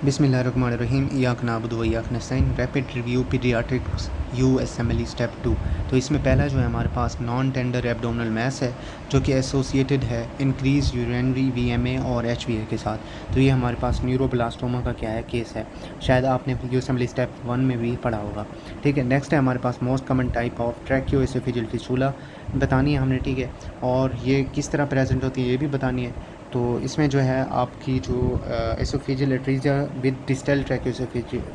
बिस्मिल्लाहिर्रहमानिर्रहीम इय्याक नअबुदु व इय्याक नस्तईन rapid review pediatrics USMLE step 2। तो इसमें पहला जो है हमारे पास नॉन टेंडर एब्डोमिनल मास है जो कि एसोसिएटेड है इंक्रीज यूरिनरी वीएमए और एचवीए के साथ। तो ये हमारे पास न्यूरोब्लास्टोमा का क्या है केस है, शायद आपने यूएसएमएल स्टेप 1 में भी पढ़ा होगा। ठीक है, नेक्स्ट है हमारे पास most common type of tracheoesophageal fistula बतानी है हमने। ठीक है, और ये किस तरह प्रेजेंट होती है ये भी बतानी है। तो इसमें जो है आपकी जो esophageal atresia with distal tracheo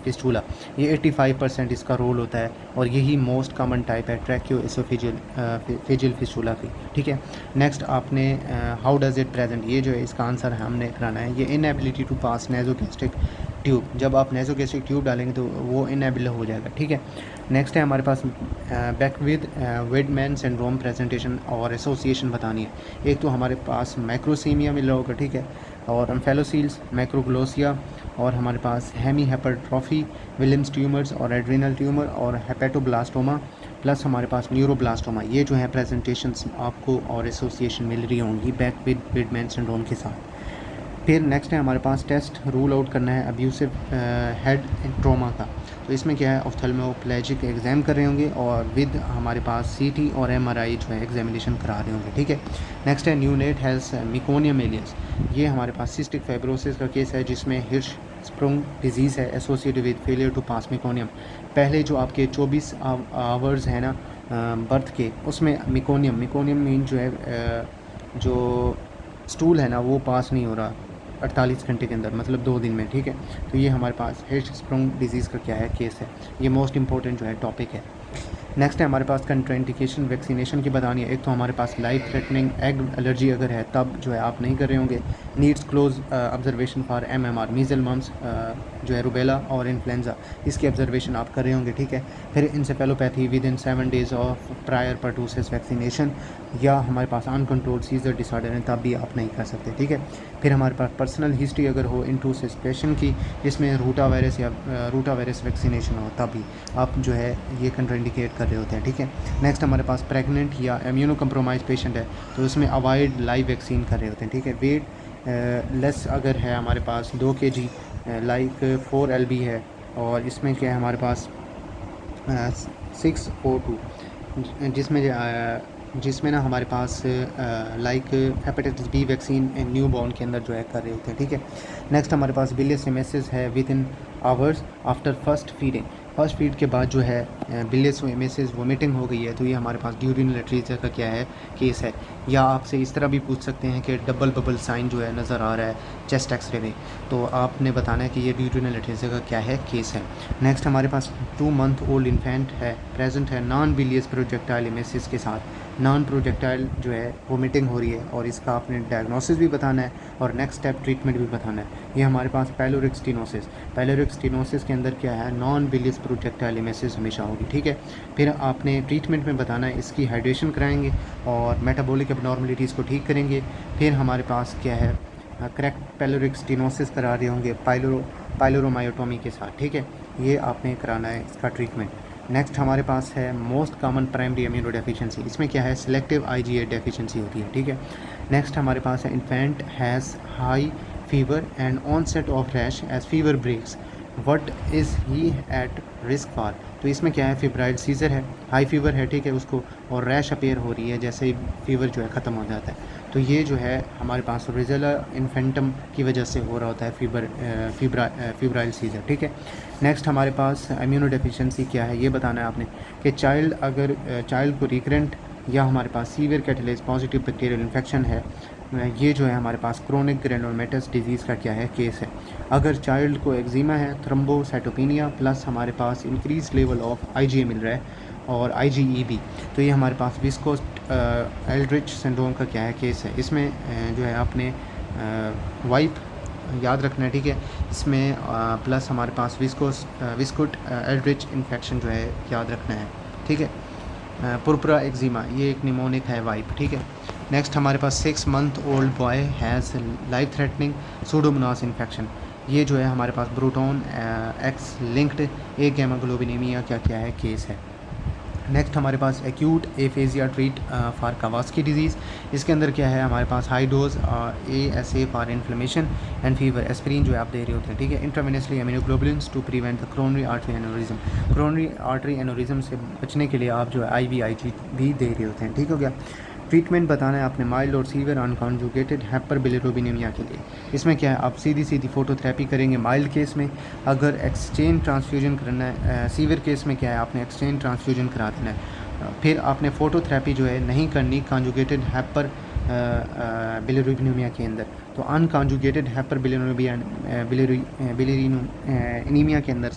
fistula, ये 85% इसका रोल होता है और यही मोस्ट कॉमन टाइप है ट्रैकियो एसोफेजियल फिस्टुला की। ठीक है, नेक्स्ट आपने हाउ डज़ इट प्रेजेंट, ये जो है इसका आंसर हमने कराना है। ये inability to pass nasogastric tube, जब आप नेजोगैस्ट्रिक ट्यूब डालेंगे तो वो इनएबल हो जाएगा। ठीक है, नेक्स्ट है हमारे पास बैक विद वेडमैन सिंड्रोम प्रेजेंटेशन और एसोसिएशन बतानी है। एक तो हमारे पास मैक्रोसीमिया मिल रहा होगा, ठीक है, और एम्फेलोसील्स, मैक्रोग्लोसिया, और हमारे पास हेमी हेपेट्रोफी, विलियम्स ट्यूमर्स और एड्रिनल ट्यूमर और हेपेटोब्लास्टोमा, प्लस हमारे पास न्यूरोब्लास्टोमा। ये जो है प्रेजेंटेशंस आपको और एसोसिएशन मिल रही होंगी बैक विद वेडमैन सिंड्रोम के साथ। फिर नेक्स्ट है हमारे पास टेस्ट रूल आउट करना है अब्यूसिव हेड ट्रॉमा का। तो इसमें क्या है, ऑफ्थेल्मोप्लेजिक एग्ज़ाम कर रहे होंगे और विद हमारे पास सीटी और एमआरआई जो है एग्जामिनेशन करा रहे होंगे। ठीक है, नेक्स्ट है न्यूनेट हैज़ मिकोनियम एलियस। ये हमारे पास सिस्टिक फाइब्रोसिस का केस है जिसमें हिर्श स्प्रुंग डिजीज़ है associated with failure to pass meconium. पहले जो आपके 24 आवर्स हैं ना बर्थ के, उसमें मिकोनियम मीन जो है जो स्टूल है ना वो पास नहीं हो रहा 48 घंटे के अंदर, मतलब 2 दिन में। ठीक है, तो ये हमारे पास हिर्श स्प्रुंग डिजीज़ का क्या है केस है, ये मोस्ट इंपॉर्टेंट जो है टॉपिक है। नेक्स्ट है हमारे पास कंट्राइंडिकेशन वैक्सीनेशन की बतानी है। एक तो हमारे पास लाइफ थ्रेटनिंग एग एलर्जी अगर है तब जो है आप नहीं कर रहे होंगे। Needs close observation for MMR, measles mumps जो है रुबेला और इन्फ्लुएंजा, इसकी ऑब्जर्वेशन आप कर रहे होंगे। ठीक है, फिर encephalopathy with in 7 days of prior pertussis vaccination, या हमारे पास अनकंट्रोल्ड सीजर डिसऑर्डर है तब भी आप नहीं कर सकते। ठीक है, फिर हमारे पास पर्सनल हिस्ट्री अगर हो इंटू सस्पेशन की, जिसमें रूटा वायरस या रूटा वायरस वैक्सीनेशन हो, तभी आप जो है ये कंट्राइंडिकेट कर रहे होते हैं। ठीक है, नेक्स्ट हमारे पास प्रेग्नेंट या इम्यूनो कम्प्रोमाइज पेशेंट है तो उसमें अवॉइड लाइव वैक्सीन कर रहे होते हैं। ठीक है, वेट लेस अगर है हमारे पास 2 kg लाइक 4 LB है, और इसमें क्या है हमारे पास 6O2 जिसमें ना हमारे पास like hepatitis B vaccine newborn के अंदर जो है कर रहे होते हैं। ठीक है, नेक्स्ट हमारे पास बिलियस एमेसिस है with in hours after first feeding. First feed के बाद जो है बिलियस एमेसिस वोमिटिंग हो गई है तो ये हमारे पास ड्यूरिनल लिटरेचर का क्या है केस है। या आपसे इस तरह भी पूछ सकते हैं कि डबल बबल साइन जो है नज़र आ रहा है चेस्ट एक्सरे में, तो आपने बताना है कि ये ड्यूरिनल लिटरेचर का क्या है केस है। नेक्स्ट हमारे पास 2 month ओल्ड इन्फेंट है प्रेजेंट है नॉन बिलियस प्रोजेक्टाइल एमेसिस के साथ। नॉन प्रोजेक्टाइल जो है वोमिटिंग हो रही है और इसका आपने डायग्नोसिस भी बताना है और नेक्स्ट स्टेप ट्रीटमेंट भी बताना है। ये हमारे पास पाइलोरिक स्टेनोसिस के अंदर क्या है, नॉन बिलियस प्रोजेक्टाइल एमेसिस हमेशा होगी। ठीक है, फिर आपने ट्रीटमेंट में बताना है इसकी हाइड्रेशन कराएंगे और मेटाबॉलिक एबनॉर्मलिटीज़ को ठीक करेंगे। फिर हमारे पास क्या है करेक्ट पाइलोरिक स्टेनोसिस करा रहे होंगे पाइलोरोमायोटोमी के साथ। ठीक है, ये आपने कराना है इसका ट्रीटमेंट। नेक्स्ट हमारे पास है most common primary immuno deficiency, इसमें क्या है सिलेक्टिव IgA डेफिशिएंसी होती है। ठीक है, नेक्स्ट हमारे पास है infant has high fever and onset of rash as fever breaks, what is he at risk for. तो इसमें क्या है फिब्राइल सीजर है, हाई फीवर है, ठीक है, उसको और रैश अपीयर हो रही है जैसे ही फीवर जो है ख़त्म हो जाता है। तो ये जो है हमारे पास रिजला इन्फेंटम की वजह से हो रहा होता है फिब्राइल सीजर। ठीक है, नेक्स्ट हमारे पास इम्यूनो डेफिशिएंसी क्या है ये बताना है आपने कि चाइल्ड को रिकरेंट या हमारे पास severe catalase positive bacterial infection है, ये जो है हमारे पास क्रोनिक ग्रेनुलोमेटस डिजीज़ का क्या है केस है। अगर चाइल्ड को एक्जिमा है, थ्रोम्बोसाइटोपिनिया, प्लस हमारे पास इंक्रीज लेवल ऑफ IgA मिल रहा है और IgE भी, तो ये हमारे पास विस्कोस एल्ड्रिच सिंड्रोम का क्या है केस है। इसमें जो है आपने वाइप याद रखना है। ठीक है, इसमें प्लस हमारे पास विस्कुट एल्ड्रिच इन्फेक्शन जो है याद रखना है। ठीक है, पुरपुरा एक्जिमा ये एक निमोनिक है वाइप। ठीक है, नेक्स्ट हमारे पास 6 month old boy has life threatening Pseudomonas infection, ये जो है हमारे पास ब्रोटोन X लिंक्ड एक हेमोग्लोबिनेमिया का क्या है केस है। नेक्स्ट हमारे पास acute aphasia treat for Kawasaki disease. इसके अंदर क्या है, हमारे पास high dose ASA for inflammation and fever, aspirin जो है आप दे रहे होते हैं, ठीक है। Intravenously immunoglobulins to prevent the coronary artery aneurysm, coronary artery aneurysm से बचने के लिए आप जो है IVIG भी दे रहे होते हैं, ठीक हो गया। ट्रीटमेंट बताना है आपने माइल्ड और सीवियर अनकॉन्जुगेटेड हाइपरबिलिरुबिनेमिया के लिए। इसमें क्या है, आप सीधी सीधी फोटोथेरेपी करेंगे माइल्ड केस में। अगर एक्सचेंज ट्रांसफ्यूजन करना है सीवियर केस में क्या है, आपने एक्सचेंज ट्रांसफ्यूजन करा देना है। फिर आपने फ़ोटोथेरेपी जो है नहीं करनी कॉन्जुगेटेड हाइपर बिलिरुबिनेमिया के अंदर। तो अनकॉन्जुगेटेड हाइपर बिलिरुबिनेमिया के अंदर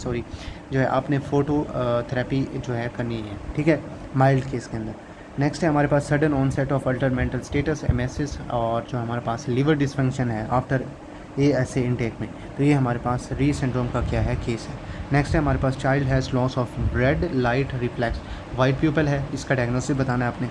जो है आपने फ़ोटोथेरेपी जो है करनी है, ठीक है, माइल्ड केस के अंदर। नेक्स्ट है हमारे पास sudden onset of alter mental status emesis, और जो हमारे पास लीवर डिसफंक्शन है आफ्टर ASA इनटेक में, तो ये हमारे पास री सिंड्रोम का क्या है, केस है। नेक्स्ट है हमारे पास child has loss of red light reflex, white pupil है, इसका डायग्नोसिस बताना है आपने।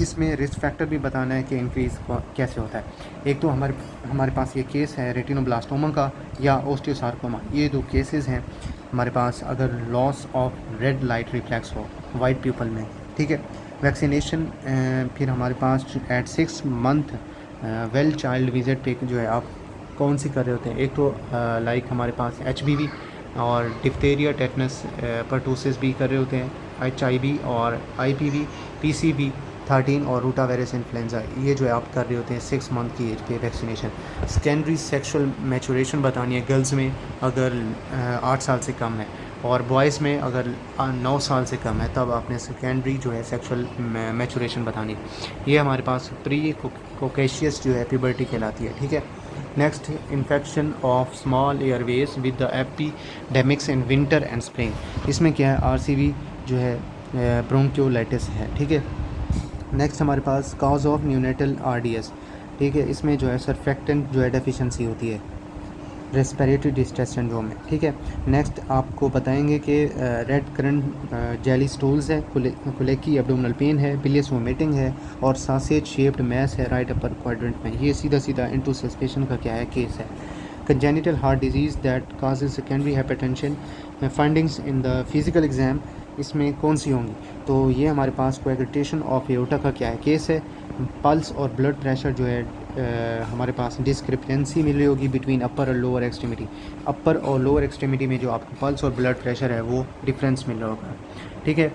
इसमें रिस्क फैक्टर भी बताना है कि इंक्रीज़ कैसे होता है। एक तो हमारे पास ये केस है रेटिनोब्लास्टोमा का या ओस्टियोसार्कोमा, ये दो केसेस हैं हमारे पास अगर loss of red light reflex हो वाइट प्यूपल में, ठीक है। वैक्सीनेशन फिर हमारे पास at 6 month well child visit पे जो है आप कौन सी कर रहे होते हैं। एक तो लाइक हमारे पास HBV और डिप्थेरिया टेटनस पर्टूसिस भी कर रहे होते हैं, HIV और IPV PCV 13 और रूटा वायरस इन्फ्लुएंजा, ये जो है आप कर रहे होते हैं 6 मंथ की एज पे वैक्सीनेशन। सेकेंडरी सेक्सुअल मैचुरेशन बतानी है गर्ल्स में अगर 8 साल से कम है, और बॉयज़ में अगर 9 साल से कम है तब आपने सेकेंडरी जो है सेक्सुअल मैचुरेशन बतानी है। ये हमारे पास प्री कोकेशियस जो है प्यूबर्टी कहलाती है, ठीक है। Next infection of small Airways with the epidemics in winter and spring, इसमें क्या है RCV जो है ब्रोंकियोलाइटिस है, ठीक है। नेक्स्ट हमारे पास काज ऑफ न्यूनेटल RDS, ठीक है, इसमें जो है सर्फेक्टेंट जो है डेफिशिएंसी होती है रेस्पिरेटरी डिस्ट्रेस सिंड्रोम में, ठीक है। नेक्स्ट आपको बताएंगे कि रेड करंट जेली स्टूल्स है, कुलेकी एब्डोमिनल पेन है, बिलियस वोमिटिंग है और सासेज शेप्ड मैस है राइट अपर क्वाड्रेंट में। ये सीधा सीधा इनटू सस्पेशन का क्या है, केस है। Congenital heart disease that causes secondary hypertension, findings in the physical exam, इसमें कौन सी होंगी, तो ये हमारे पास कोएगुलेशन ऑफ एओर्टा का क्या है, केस है। पल्स और ब्लड प्रेशर जो है हमारे पास डिस्क्रिपेंसी मिल रही होगी बिटवीन अपर और लोअर एक्सट्रीमिटी, अपर और लोअर एक्सट्रीमिटी में जो आपको पल्स और ब्लड प्रेशर है वो डिफरेंस मिल रहा होगा, ठीक है।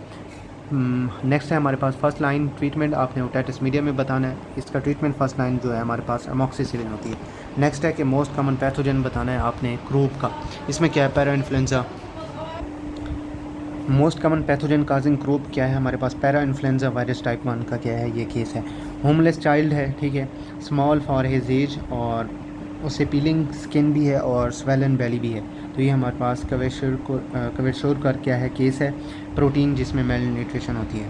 नेक्स्ट है हमारे पास फर्स्ट लाइन ट्रीटमेंट, आपने ओटाइटिस मीडिया में बताना है, इसका ट्रीटमेंट फर्स्ट लाइन जो है हमारे पास अमॉक्सिसिलिन होती है। नेक्स्ट है कि मोस्ट कॉमन पैथोजन बताना है आपने क्रूप का, इसमें क्या है para influenza. Most common pathogen causing group क्या है हमारे पास, पैरा इन्फ्लुएंजा वायरस टाइप 1 का क्या है, ये केस है। होमलेस चाइल्ड है, ठीक है, स्मॉल फॉर हिज एज और उससे पीलिंग स्किन भी है और स्वेलन बेली भी है, तो ये हमारे पास कवेश्योर का क्या है, केस है। प्रोटीन जिसमें मेल न्यूट्रिशन होती है।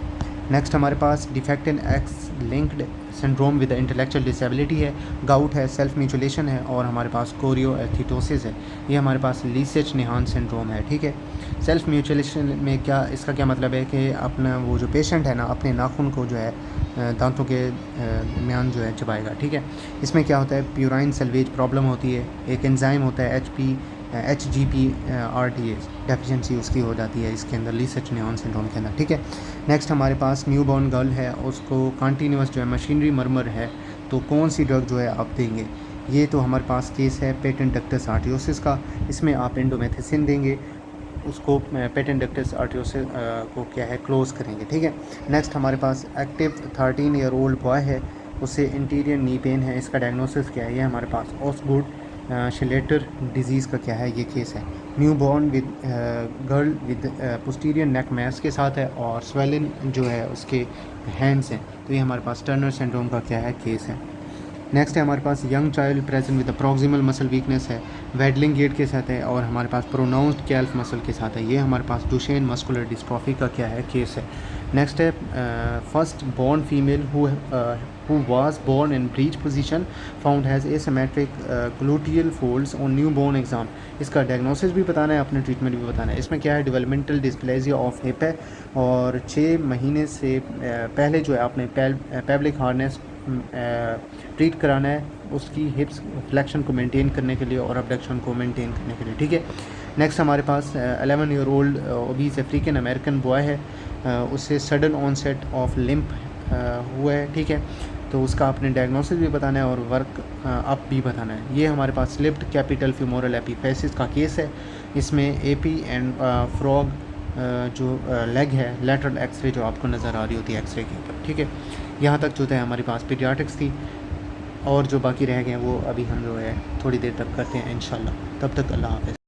नेक्स्ट हमारे पास defect in X linked syndrome with intellectual disability है, गाउट है, सेल्फ म्यूचुलेशन है और हमारे पास कोरियोएथिटोसिस है, ये हमारे पास लीसेच निहान सिंड्रोम है, ठीक है। सेल्फ म्यूचुलेशन में क्या, इसका क्या मतलब है कि अपना वो जो पेशेंट है ना अपने नाखून को जो है दांतों के दरमियान जो है चबाएगा, ठीक है। इसमें क्या होता है, प्यूराइन सेल्वेज प्रॉब्लम होती है, एक एंजाइम होता है HGPRTase डेफिशिएंसी उसकी हो जाती है इसके अंदर लीसेच निहान सिंड्रोम के अंदर, ठीक है। नेक्स्ट हमारे पास न्यू बॉर्न गर्ल है, उसको कंटिन्यूस जो है मशीनरी मरमर है, तो कौन सी ड्रग जो है आप देंगे, ये तो हमारे पास केस है पेटेंट डक्टस आर्टियोसिस का, इसमें आप इंडोमेथिसिन देंगे, उसको पेटेंट डक्टस आर्टियोसिस को क्या है क्लोज करेंगे, ठीक है। नेक्स्ट हमारे पास एक्टिव 13 ईयर ओल्ड बॉय है, उससे इंटीरियर नी पेन है, इसका डायग्नोसिस क्या है, ये हमारे पास ऑस्गुड शिलेटर डिजीज़ का क्या है, ये केस है। Newborn with girl with posterior neck mass के साथ है और स्वेलिन जो है उसके हैंड्स हैं, तो ये हमारे पास टर्नर सिंड्रोम का क्या है, केस है। नेक्स्ट है हमारे पास young child present with proximal muscle weakness है, वेडलिंग गेट के साथ है और हमारे पास प्रोनाउंस्ड कैल्फ मसल के साथ है, ये हमारे पास डुशेन मस्कुलर डिस्ट्रॉफी का क्या है, केस है। नेक्स्ट है first born female who was born in breech position found has asymmetric gluteal folds on newborn exam, इसका डायग्नोसिस भी बताना है, अपने ट्रीटमेंट भी बताना है। इसमें क्या है, डेवलपमेंटल डिस्प्लेजिया ऑफ हिप है और 6 महीने से पहले जो है आपने पेल्विक हार्नेस ट्रीट कराना है उसकी हिप्स फ्लेक्शन को मेंटेन करने के लिए और अबडक्शन को मेंटेन करने के लिए, ठीक है। नेक्स्ट हमारे पास 11 year old obese African American boy है, उससे सडन ऑनसेट ऑफ लिम्प हुआ है, ठीक है। तो उसका आपने डायग्नोसिस भी बताना है और वर्क अप भी बताना है। ये हमारे पास स्लिप्ड कैपिटल फ्यूमोरल एपिफेसिस का केस है। इसमें एपी एंड फ्रॉग जो लेग है, लैटरल एक्सरे जो आपको नज़र आ रही होती है एक्सरे के ऊपर, ठीक है। यहाँ तक जो है हमारे पास पीडियाट्रिक्स थी, और जो बाकी रह गए हैं वो अभी हम जो है थोड़ी देर तक करते हैं इंशाल्लाह। तब तक अल्लाह हाफ़िज़।